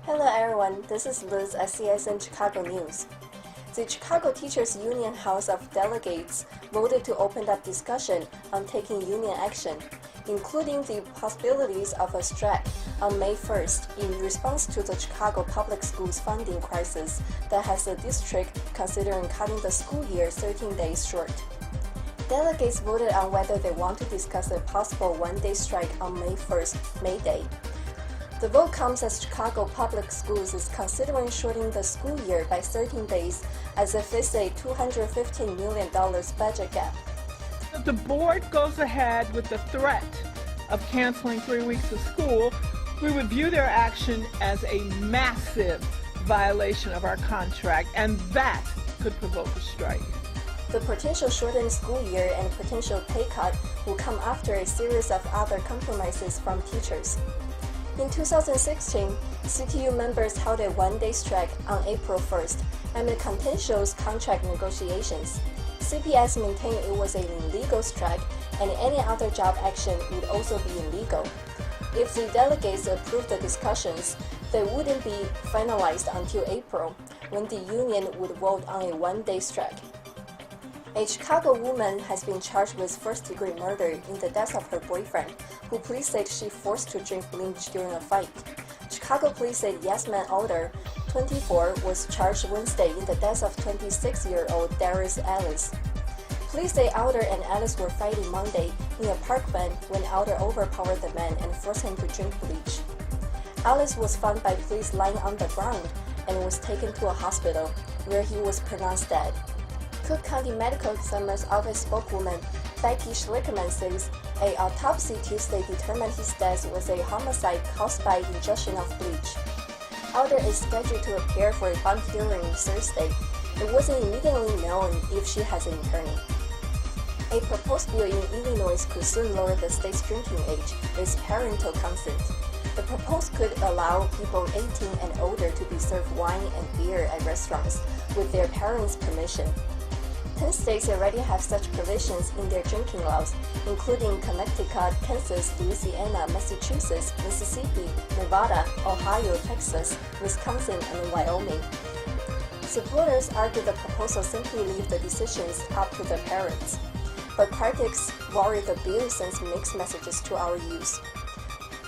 Hello everyone, this is Liz at CSN Chicago News. The Chicago Teachers Union House of Delegates voted to open up discussion on taking union action, including the possibilities of a strike on May 1st in response to the Chicago Public Schools funding crisis that has the district considering cutting the school year 13 days short. Delegates voted on whether they want to discuss a possible one-day strike on May 1st, May Day. The vote comes as Chicago Public Schools is considering shortening the school year by 13 days as it faces a $215 million budget gap. If the board goes ahead with the threat of canceling 3 weeks of school, we would view their action as a massive violation of our contract, and that could provoke a strike. The potential shortened school year and potential pay cut will come after a series of other compromises from teachers. In 2016, CTU members held a one-day strike on April 1st amid contentious contract negotiations. CPS maintained it was an illegal strike and any other job action would also be illegal. If the delegates approved the discussions, they wouldn't be finalized until April, when the union would vote on a one-day strike. A Chicago woman has been charged with first-degree murder in the death of her boyfriend, who police said she forced to drink bleach during a fight. Chicago police said Yasmin Alder, 24, was charged Wednesday in the death of 26-year-old Darius Ellis. Police say Alder and Ellis were fighting Monday in a park bench when Alder overpowered the man and forced him to drink bleach. Ellis was found by police lying on the ground and was taken to a hospital, where he was pronounced dead. Cook County Medical Examiner's Office spokeswoman Becky Schlickman says an autopsy Tuesday determined his death was a homicide caused by ingestion of bleach. Alder is scheduled to appear for a bond hearing Thursday. It wasn't immediately known if she has an attorney. A proposed bill in Illinois could soon lower the state's drinking age with parental consent. The proposal could allow people 18 and older to be served wine and beer at restaurants with their parents' permission. 10 states already have such provisions in their drinking laws, including Connecticut, Kansas, Louisiana, Massachusetts, Mississippi, Nevada, Ohio, Texas, Wisconsin, and Wyoming. Supporters argue the proposal simply leaves the decisions up to the parents, but critics worry the bill sends mixed messages to our youth.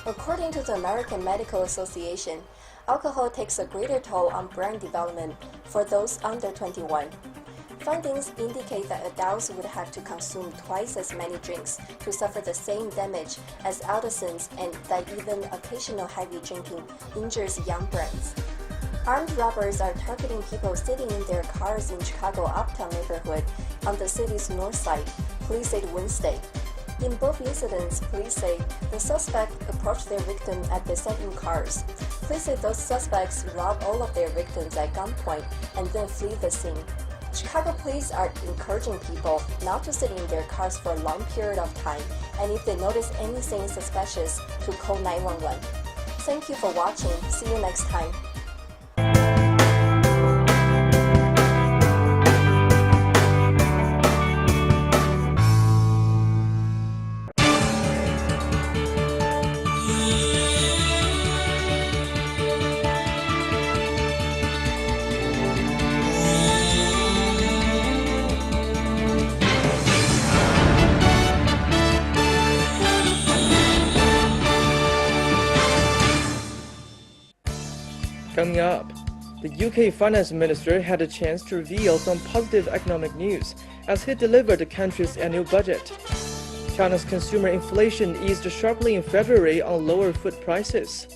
According to the American Medical Association, alcohol takes a greater toll on brain development for those under 21. Findings indicate that adults would have to consume twice as many drinks to suffer the same damage as adolescents, and that even occasional heavy drinking injures young brains. Armed robbers are targeting people sitting in their cars in Chicago Uptown neighborhood on the city's north side, police said Wednesday. In both incidents, police say the suspect approached their victim at the second cars. Police say those suspects robbed all of their victims at gunpoint and then flee the scene. Chicago police are encouraging people not to sit in their cars for a long period of time, and if they notice anything suspicious, to call 911. Thank you for watching. See you next time. Coming up, the UK Finance Minister had a chance to reveal some positive economic news as he delivered the country's annual budget. China's consumer inflation eased sharply in February on lower food prices.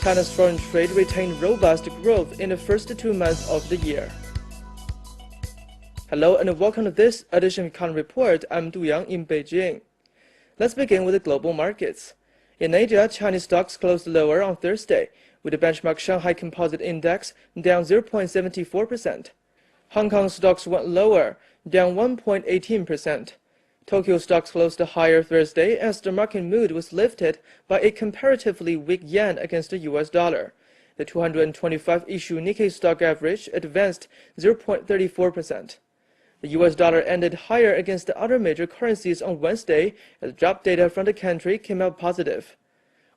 China's foreign trade retained robust growth in the first 2 months of the year. Hello and welcome to this edition of Econ Report. I'm Du Yang in Beijing. Let's begin with the global markets. In Asia, Chinese stocks closed lower on Thursday, with the benchmark Shanghai Composite Index down 0.74%. Hong Kong stocks went lower, down 1.18%. Tokyo stocks closed higher Thursday as the market mood was lifted by a comparatively weak yen against the US dollar. The 225-issue Nikkei stock average advanced 0.34%. The US dollar ended higher against the other major currencies on Wednesday as job data from the country came out positive.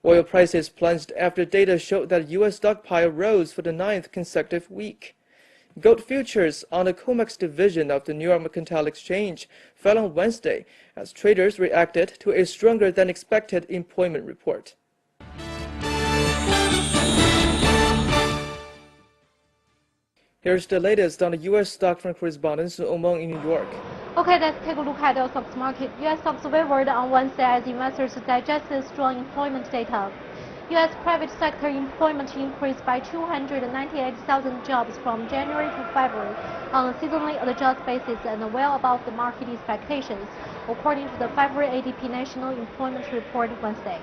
Oil prices plunged after data showed that U.S. stockpile rose for the 9th consecutive week. Gold futures on the COMEX division of the New York Mercantile Exchange fell on Wednesday as traders reacted to a stronger than expected employment report. Here's the latest on the U.S. stock from correspondent Su Omong in New York. Okay, let's take a look at the stocks market. U.S. stocks wavered on Wednesday as investors digested strong employment data. U.S. private sector employment increased by 298,000 jobs from January to February on a seasonally adjusted basis and well above the market expectations, according to the February ADP National Employment Report Wednesday.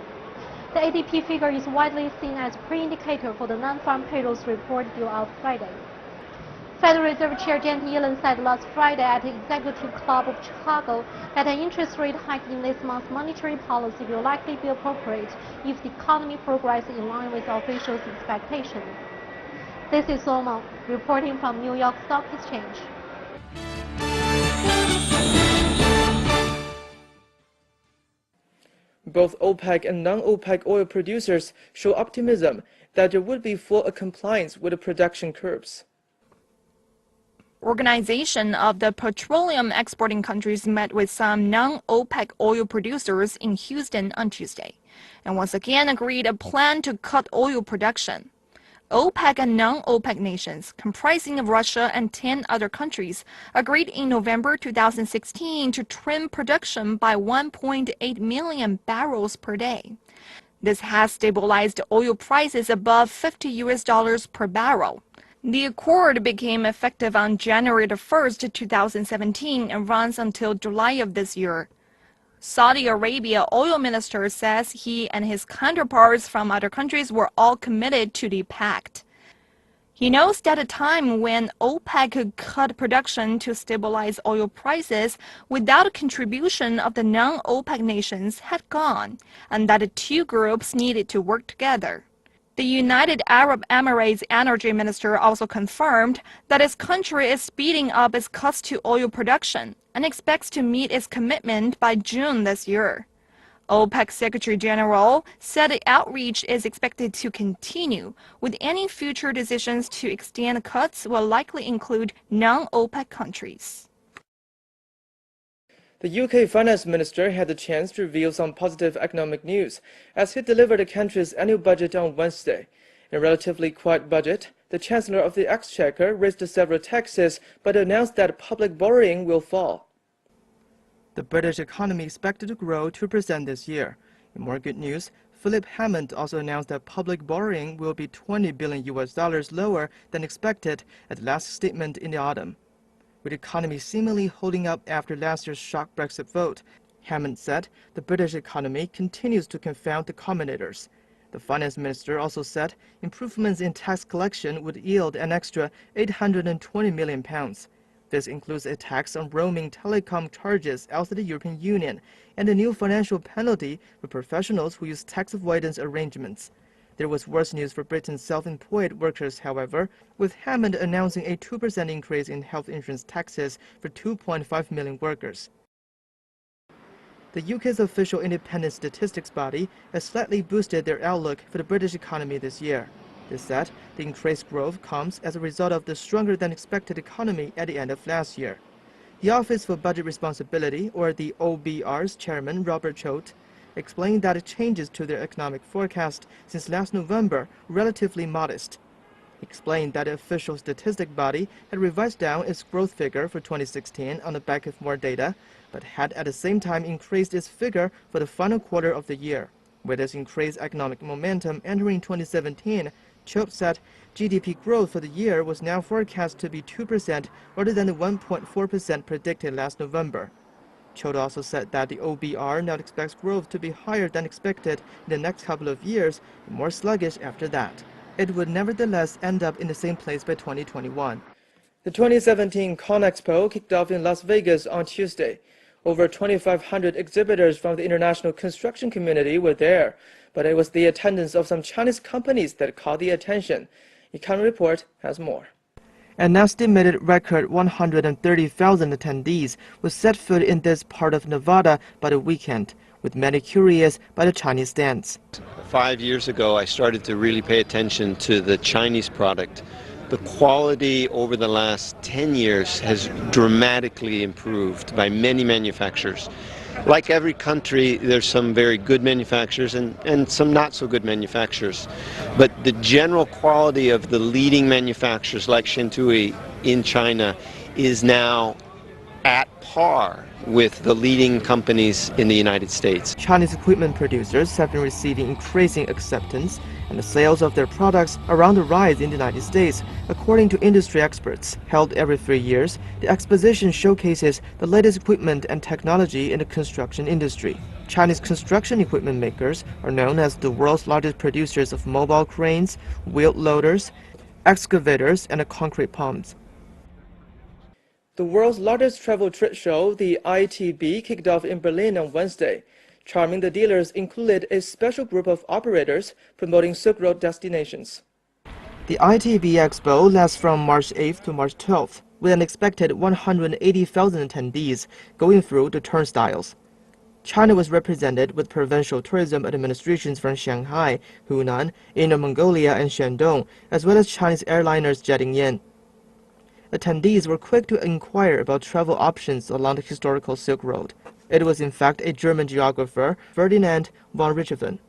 The ADP figure is widely seen as a pre-indicator for the non-farm payrolls report due out Friday. Federal Reserve Chair Janet Yellen said last Friday at the Executive Club of Chicago that an interest rate hike in this month's monetary policy will likely be appropriate if the economy progresses in line with officials' expectations. This is Omong reporting from New York Stock Exchange. Both OPEC and non-OPEC oil producers show optimism that there would be full compliance with the production curbs. Organization of the petroleum exporting countries met with some non-OPEC oil producers in Houston on Tuesday, and once again agreed a plan to cut oil production. OPEC and non-OPEC nations, comprising of Russia and 10 other countries, agreed in November 2016 to trim production by 1.8 million barrels per day. This has stabilized oil prices above $50 per barrel. The accord became effective on January 1, 2017 and runs until July of this year. Saudi Arabia oil minister says he and his counterparts from other countries were all committed to the pact. He knows that a time when OPEC could cut production to stabilize oil prices without a contribution of the non-OPEC nations had gone, and that the two groups needed to work together. The United Arab Emirates energy minister also confirmed that his country is speeding up its cuts to oil production and expects to meet its commitment by June this year. OPEC Secretary General said the outreach is expected to continue, with any future decisions to extend cuts will likely include non-OPEC countries. The UK finance minister had the chance to reveal some positive economic news as he delivered the country's annual budget on Wednesday. In a relatively quiet budget, the Chancellor of the Exchequer raised several taxes but announced that public borrowing will fall. The British economy expected to grow 2% this year. In more good news, Philip Hammond also announced that public borrowing will be $20 billion lower than expected at the last statement in the autumn. With the economy seemingly holding up after last year's shock Brexit vote, Hammond said the British economy continues to confound the commentators. The finance minister also said improvements in tax collection would yield an extra £820 million. This includes a tax on roaming telecom charges outside the European Union and a new financial penalty for professionals who use tax avoidance arrangements. There was worse news for Britain's self-employed workers, however, with Hammond announcing a 2% increase in health insurance taxes for 2.5 million workers. The UK's official independent statistics body has slightly boosted their outlook for the British economy this year. They said the increased growth comes as a result of the stronger-than-expected economy at the end of last year. The Office for Budget Responsibility, or the OBR's chairman, Robert Choate, explained that changes to their economic forecast since last November were relatively modest. He explained that the official statistic body had revised down its growth figure for 2016 on the back of more data, but had at the same time increased its figure for the final quarter of the year. With its increased economic momentum entering 2017, Choate said GDP growth for the year was now forecast to be 2% rather than the 1.4% predicted last November. Choate also said that the OBR now expects growth to be higher than expected in the next couple of years and more sluggish after that. It would nevertheless end up in the same place by 2021. The 2017 ConExpo kicked off in Las Vegas on Tuesday. Over 2,500 exhibitors from the international construction community were there, but it was the attendance of some Chinese companies that caught the attention. Economy Report has more. An estimated record 130,000 attendees will set foot in this part of Nevada by the weekend, with many curious by the Chinese stance. 5 years ago, I started to really pay attention to the Chinese product. The quality over the last 10 years has dramatically improved by many manufacturers. Like every country, there's some very good manufacturers and some not so good manufacturers. But the general quality of the leading manufacturers like Shentui in China is now at par with the leading companies in the United States. Chinese equipment producers have been receiving increasing acceptance, and the sales of their products are on the rise in the United States, according to industry experts. Held every 3 years, the exposition showcases the latest equipment and technology in the construction industry. Chinese construction equipment makers are known as the world's largest producers of mobile cranes, wheel loaders, excavators, and concrete pumps. The world's largest travel trade show, the ITB, kicked off in Berlin on Wednesday. Charming the dealers included a special group of operators promoting Silk Road destinations. The ITB Expo lasts from March 8th to March 12th, with an expected 180,000 attendees going through the turnstiles. China was represented with provincial tourism administrations from Shanghai, Hunan, Inner Mongolia, and Shandong, as well as Chinese airliners jetting in. Attendees were quick to inquire about travel options along the historical Silk Road. It was in fact a German geographer, Ferdinand von Richthofen,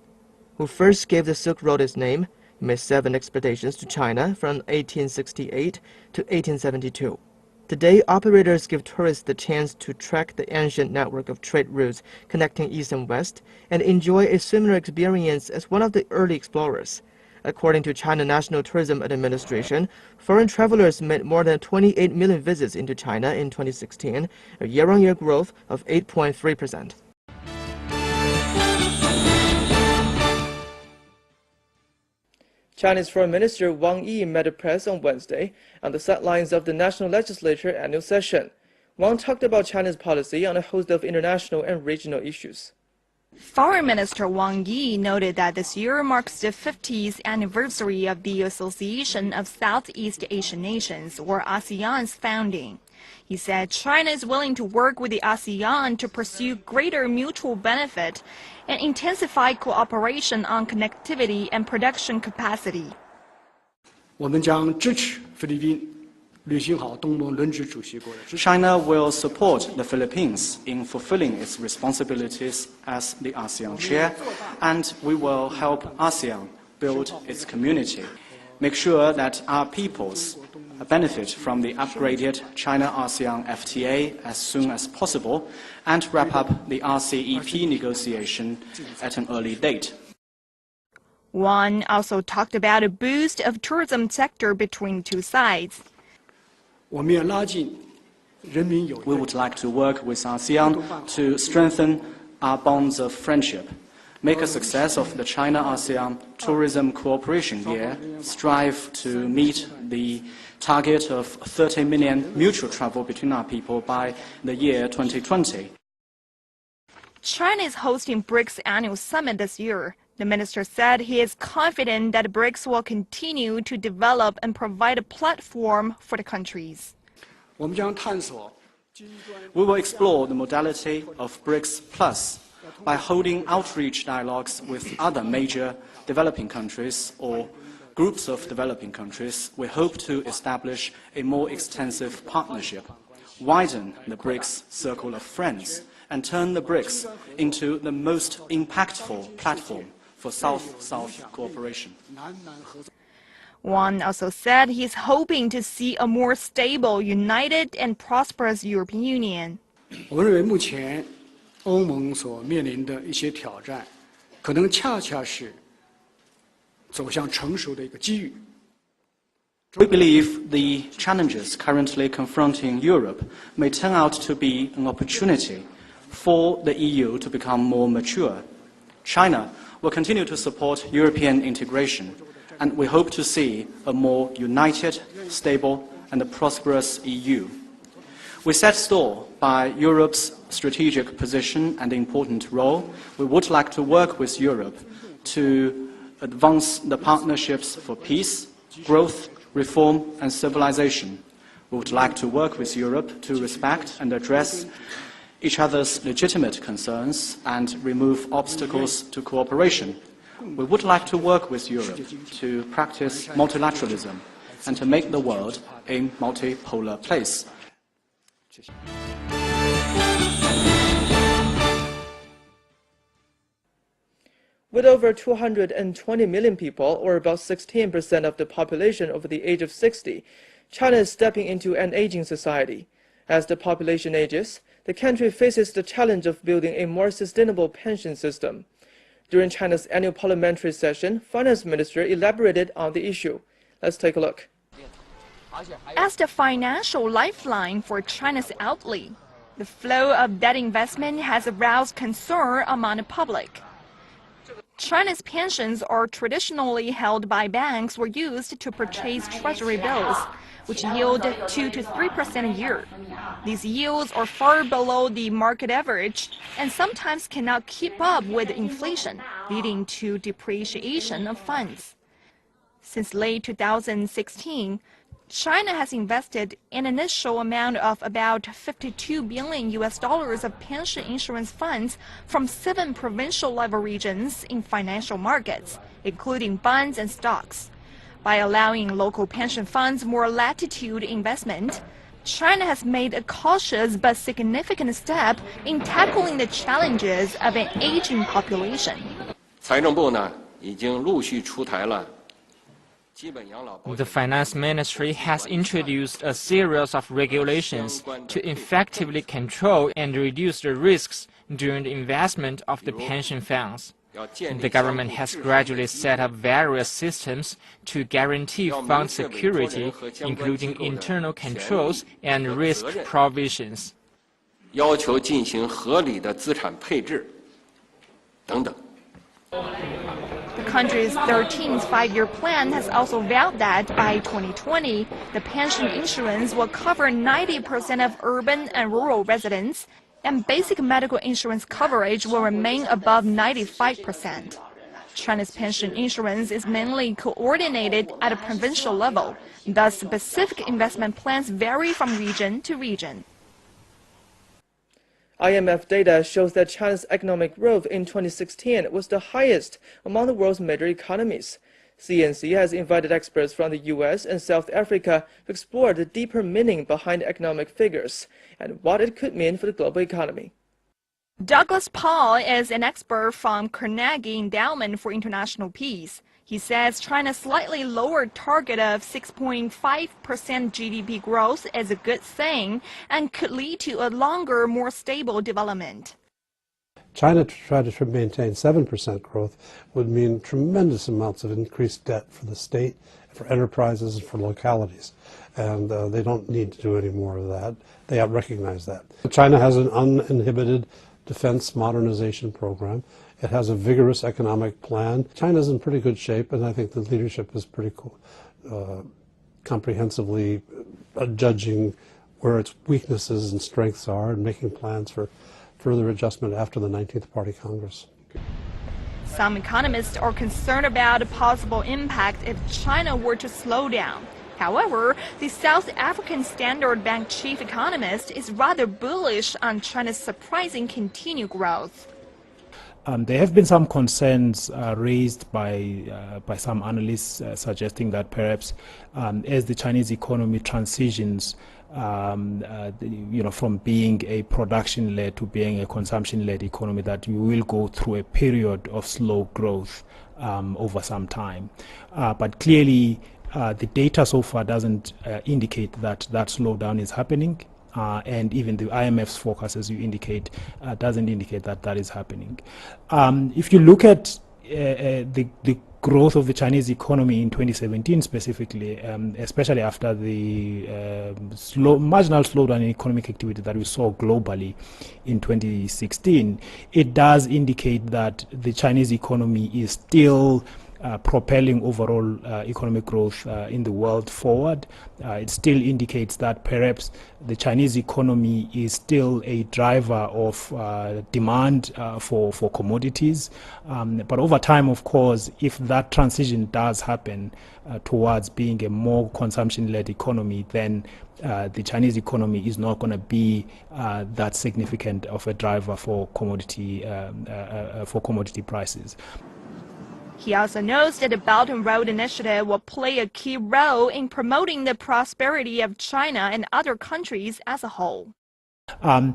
who first gave the Silk Road its name. He made 7 expeditions to China from 1868 to 1872. Today, operators give tourists the chance to track the ancient network of trade routes connecting East and West and enjoy a similar experience as one of the early explorers. According to China National Tourism Administration, foreign travelers made more than 28 million visits into China in 2016, a year-on-year growth of 8.3%. Chinese Foreign Minister Wang Yi met the press on Wednesday on the sidelines of the National Legislature annual session. Wang talked about China's policy on a host of international and regional issues. Foreign Minister Wang Yi noted that this year marks the 50th anniversary of the Association of Southeast Asian Nations, or ASEAN's founding. He said China is willing to work with the ASEAN to pursue greater mutual benefit and intensify cooperation on connectivity and production capacity. 我们将支持菲律宾 China will support the Philippines in fulfilling its responsibilities as the ASEAN chair, and we will help ASEAN build its community, make sure that our peoples benefit from the upgraded China-ASEAN FTA as soon as possible, and wrap up the RCEP negotiation at an early date. Wang also talked about a boost of tourism sector between two sides. We would like to work with ASEAN to strengthen our bonds of friendship, make a success of the China-ASEAN Tourism Cooperation Year, strive to meet the target of 30 million mutual travel between our people by the year 2020. China is hosting BRICS annual summit this year. The minister said he is confident that BRICS will continue to develop and provide a platform for the countries. We will explore the modality of BRICS Plus by holding outreach dialogues with other major developing countries or groups of developing countries. We hope to establish a more extensive partnership, widen the BRICS circle of friends, and turn the BRICS into the most impactful platform for South-South cooperation. Wang also said he's hoping to see a more stable, united, and prosperous European Union. 我认为目前欧盟所面临的一些挑战，可能恰恰是走向成熟的一个机遇。 We believe the challenges currently confronting Europe may turn out to be an opportunity for the EU to become more mature. China will continue to support European integration, and we hope to see a more united, stable, and prosperous EU. We set store by Europe's strategic position and important role. We would like to work with Europe to advance the partnerships for peace, growth, reform, and civilization. We would like to work with Europe to respect and address each other's legitimate concerns and remove obstacles to cooperation. We would like to work with Europe to practice multilateralism and to make the world a multipolar place. With over 220 million people, or about 16% of the population over the age of 60, China is stepping into an aging society. As the population ages, the country faces the challenge of building a more sustainable pension system. During China's annual parliamentary session, Finance Minister elaborated on the issue. Let's take a look. As the financial lifeline for China's elderly, the flow of debt investment has aroused concern among the public. China's pensions are traditionally held by banks or used to purchase treasury bills, which yield 2 to 3% a year. These yields are far below the market average and sometimes cannot keep up with inflation, leading to depreciation of funds. Since late 2016, China has invested an initial amount of about $52 billion of pension insurance funds from 7 provincial-level regions in financial markets, including bonds and stocks. By allowing local pension funds more latitude investment, China has made a cautious but significant step in tackling the challenges of an aging population. 财政部呢，已经陆续出台了 The Finance Ministry has introduced a series of regulations to effectively control and reduce the risks during the investment of the pension funds. The government has gradually set up various systems to guarantee fund security, including internal controls and risk provisions. 要求进行合理的资产配置等等。 The country's 13th five-year plan has also vowed that by 2020, the pension insurance will cover 90% of urban and rural residents, and basic medical insurance coverage will remain above 95%. China's pension insurance is mainly coordinated at a provincial level, thus specific investment plans vary from region to region. IMF data shows that China's economic growth in 2016 was the highest among the world's major economies. CNC has invited experts from the US and South Africa to explore the deeper meaning behind economic figures and what it could mean for the global economy. Douglas Paul is an expert from Carnegie Endowment for International Peace. He says China's slightly lower target of 6.5% GDP growth is a good thing and could lead to a longer, more stable development. China to try to maintain 7% growth would mean tremendous amounts of increased debt for the state, for enterprises, and for localities. And they don't need to do any more of that. They have recognized that. China has an uninhibited defense modernization program. It has a vigorous economic plan. China's in pretty good shape, and I think the leadership is pretty comprehensively judging where its weaknesses and strengths are and making plans for further adjustment after the 19th Party Congress. Some economists are concerned about a possible impact if China were to slow down. However, the South African Standard Bank chief economist is rather bullish on China's surprising continued growth. There have been some concerns raised by some analysts suggesting that perhaps as the Chinese economy transitions from being a production-led to being a consumption-led economy, that you will go through a period of slow growth over some time. But clearly, the data so far doesn't indicate that that slowdown is happening. And even the IMF's forecast, as you indicate, doesn't indicate that that is happening. If you look at the growth of the Chinese economy in 2017 specifically, especially after the marginal slowdown in economic activity that we saw globally in 2016, it does indicate that the Chinese economy is still propelling overall economic growth in the world forward. It still indicates that perhaps the Chinese economy is still a driver of demand for commodities. But over time, of course, if that transition does happen towards being a more consumption-led economy, then the Chinese economy is not going to be that significant of a driver for commodity prices. He also notes that the Belt and Road Initiative will play a key role in promoting the prosperity of China and other countries as a whole. I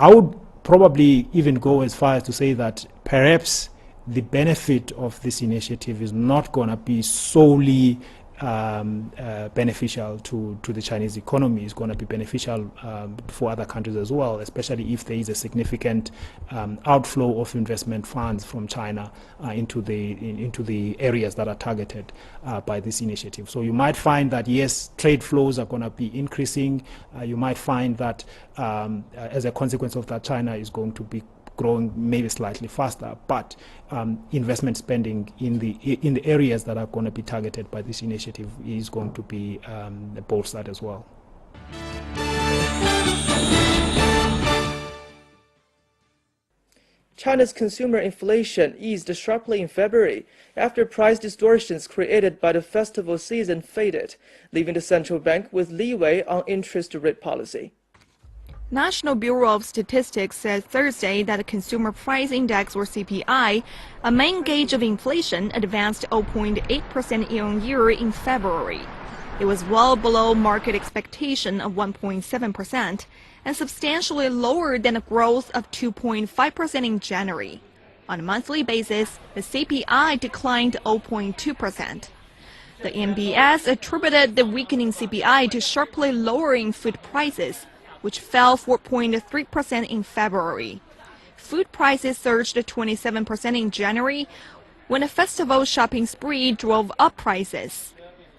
would probably even go as far as to say that perhaps the benefit of this initiative is not going to be solely beneficial to the Chinese economy. Is going to be beneficial for other countries as well, especially if there is a significant outflow of investment funds from China into the areas that are targeted by this initiative. So you might find that yes, trade flows are going to be increasing. You might find that as a consequence of that, China is going to be growing maybe slightly faster, but investment spending in the areas that are going to be targeted by this initiative is going to be bolstered as well. China's consumer inflation eased sharply in February after price distortions created by the festival season faded, leaving the central bank with leeway on interest rate policy. National Bureau of Statistics said Thursday that the Consumer Price Index, or CPI, a main gauge of inflation, advanced 0.8% year-on-year in February. It was well below market expectation of 1.7% and substantially lower than a growth of 2.5% in January. On a monthly basis, the CPI declined 0.2%. The NBS attributed the weakening CPI to sharply lowering food prices, which fell 4.3% in February. Food prices surged 27% in January when a festival shopping spree drove up prices.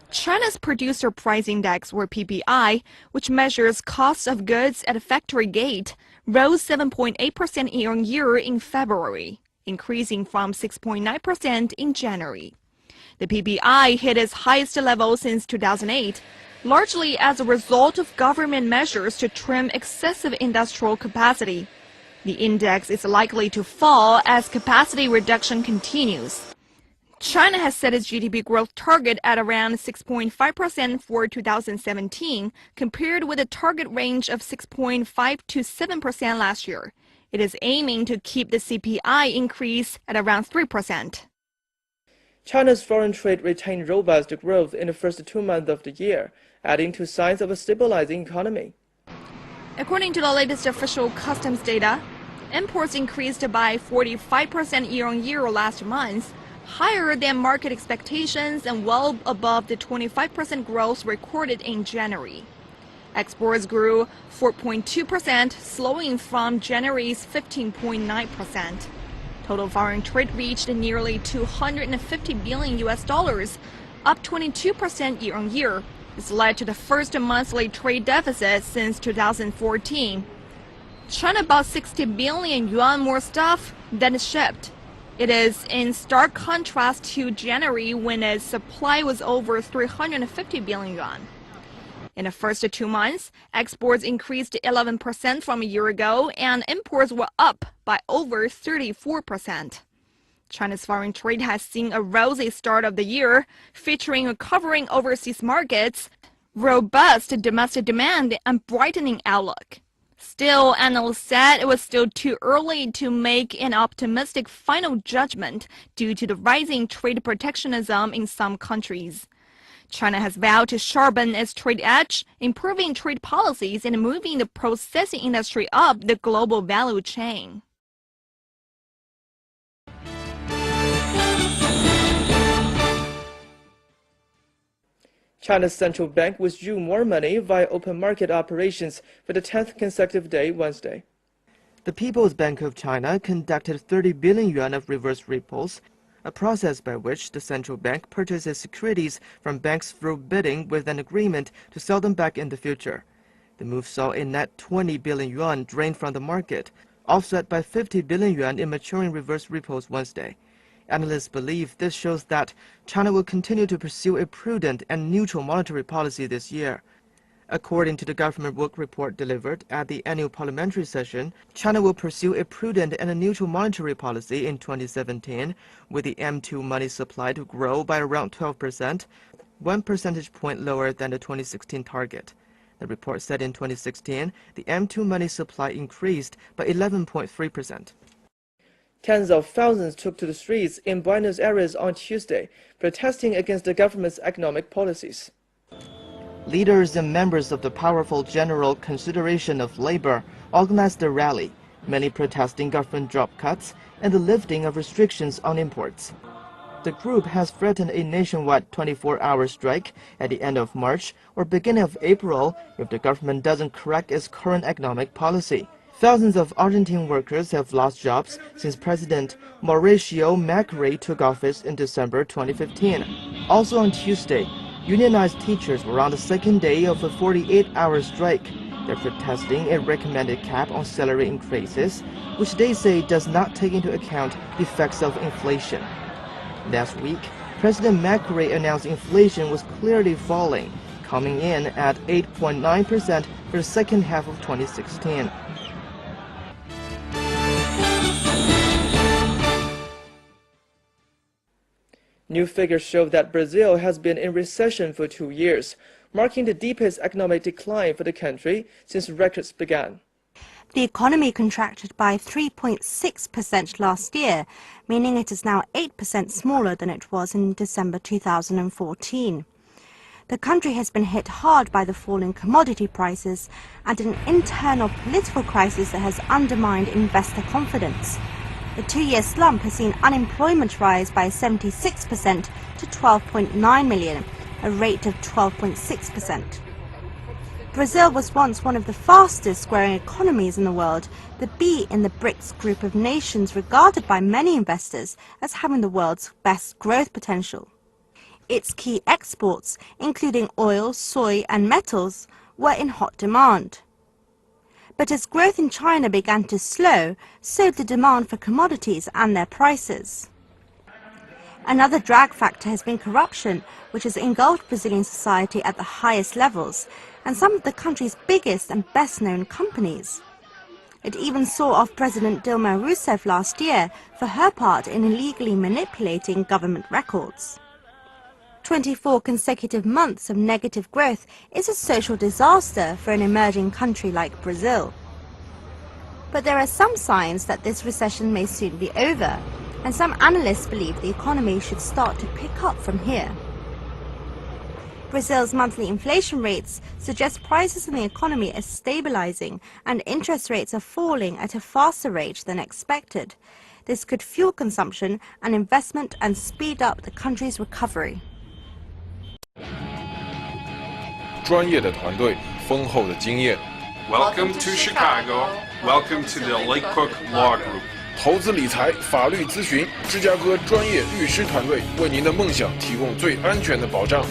China's Producer Price Index, or PPI, which measures costs of goods at a factory gate, rose 7.8% year-on-year in February, increasing from 6.9% in January. The PPI hit its highest level since 2008, largely as a result of government measures to trim excessive industrial capacity. The index is likely to fall as capacity reduction continues. China has set its GDP growth target at around 6.5% for 2017, compared with a target range of 6.5 to 7% last year. It is aiming to keep the CPI increase at around 3%. China's foreign trade retained robust growth in the first 2 months of the year, adding to signs of a stabilizing economy. According to the latest official customs data, imports increased by 45% year-on-year last month, higher than market expectations and well above the 25% growth recorded in January. Exports grew 4.2%, slowing from January's 15.9%. Total foreign trade reached nearly $250 billion, up 22% year-on-year. This led to the first monthly trade deficit since 2014. China bought 60 billion yuan more stuff than it shipped. It is in stark contrast to January, when its supply was over 350 billion yuan. In the first 2 months, exports increased 11% from a year ago, and imports were up by over 34%. China's foreign trade has seen a rosy start of the year, featuring recovering overseas markets, robust domestic demand, and brightening outlook. Still, analysts said it was still too early to make an optimistic final judgment due to the rising trade protectionism in some countries. China has vowed to sharpen its trade edge, improving trade policies and moving the processing industry up the global value chain. China's central bank withdrew more money via open market operations for the 10th consecutive day Wednesday. The People's Bank of China conducted 30 billion yuan of reverse repos, a process by which the central bank purchases securities from banks through bidding with an agreement to sell them back in the future. The move saw a net 20 billion yuan drained from the market, offset by 50 billion yuan in maturing reverse repos Wednesday. Analysts believe this shows that China will continue to pursue a prudent and neutral monetary policy this year. According to the government work report delivered at the annual parliamentary session, China will pursue a prudent and a neutral monetary policy in 2017, with the M2 money supply to grow by around 12%, 1 percentage point lower than the 2016 target. The report said in 2016, the M2 money supply increased by 11.3%. Tens of thousands took to the streets in Buenos Aires on Tuesday, protesting against the government's economic policies. Leaders and members of the powerful General Consideration of Labor organized a rally, many protesting government job cuts and the lifting of restrictions on imports. The group has threatened a nationwide 24-hour strike at the end of March or beginning of April if the government doesn't correct its current economic policy. Thousands of Argentine workers have lost jobs since President Mauricio Macri took office in December 2015. Also on Tuesday, unionized teachers were on the second day of a 48-hour strike. They're protesting a recommended cap on salary increases, which they say does not take into account the effects of inflation. Last week, President Macri announced inflation was clearly falling, coming in at 8.9% for the second half of 2016. New figures show that Brazil has been in recession for 2 years, marking the deepest economic decline for the country since records began. The economy contracted by 3.6% last year, meaning it is now 8% smaller than it was in December 2014. The country has been hit hard by the fall in commodity prices and an internal political crisis that has undermined investor confidence. The 2-year slump has seen unemployment rise by 76% to 12.9 million, a rate of 12.6%. Brazil was once one of the fastest growing economies in the world, the B in the BRICS group of nations regarded by many investors as having the world's best growth potential. Its key exports, including oil, soy and metals, were in hot demand. But as growth in China began to slow, so did the demand for commodities and their prices. Another drag factor has been corruption, which has engulfed Brazilian society at the highest levels, and some of the country's biggest and best-known companies. It even saw off President Dilma Rousseff last year for her part in illegally manipulating government records. 24 consecutive months of negative growth is a social disaster for an emerging country like Brazil. But there are some signs that this recession may soon be over, and some analysts believe the economy should start to pick up from here. Brazil's monthly inflation rates suggest prices in the economy are stabilizing and interest rates are falling at a faster rate than expected. This could fuel consumption and investment and speed up the country's recovery. 专业的团队，丰厚的经验。Welcome to Chicago. Welcome to the Lake Cook Law Group. 投资理财、法律咨询，芝加哥专业律师团队为您的梦想提供最安全的保障。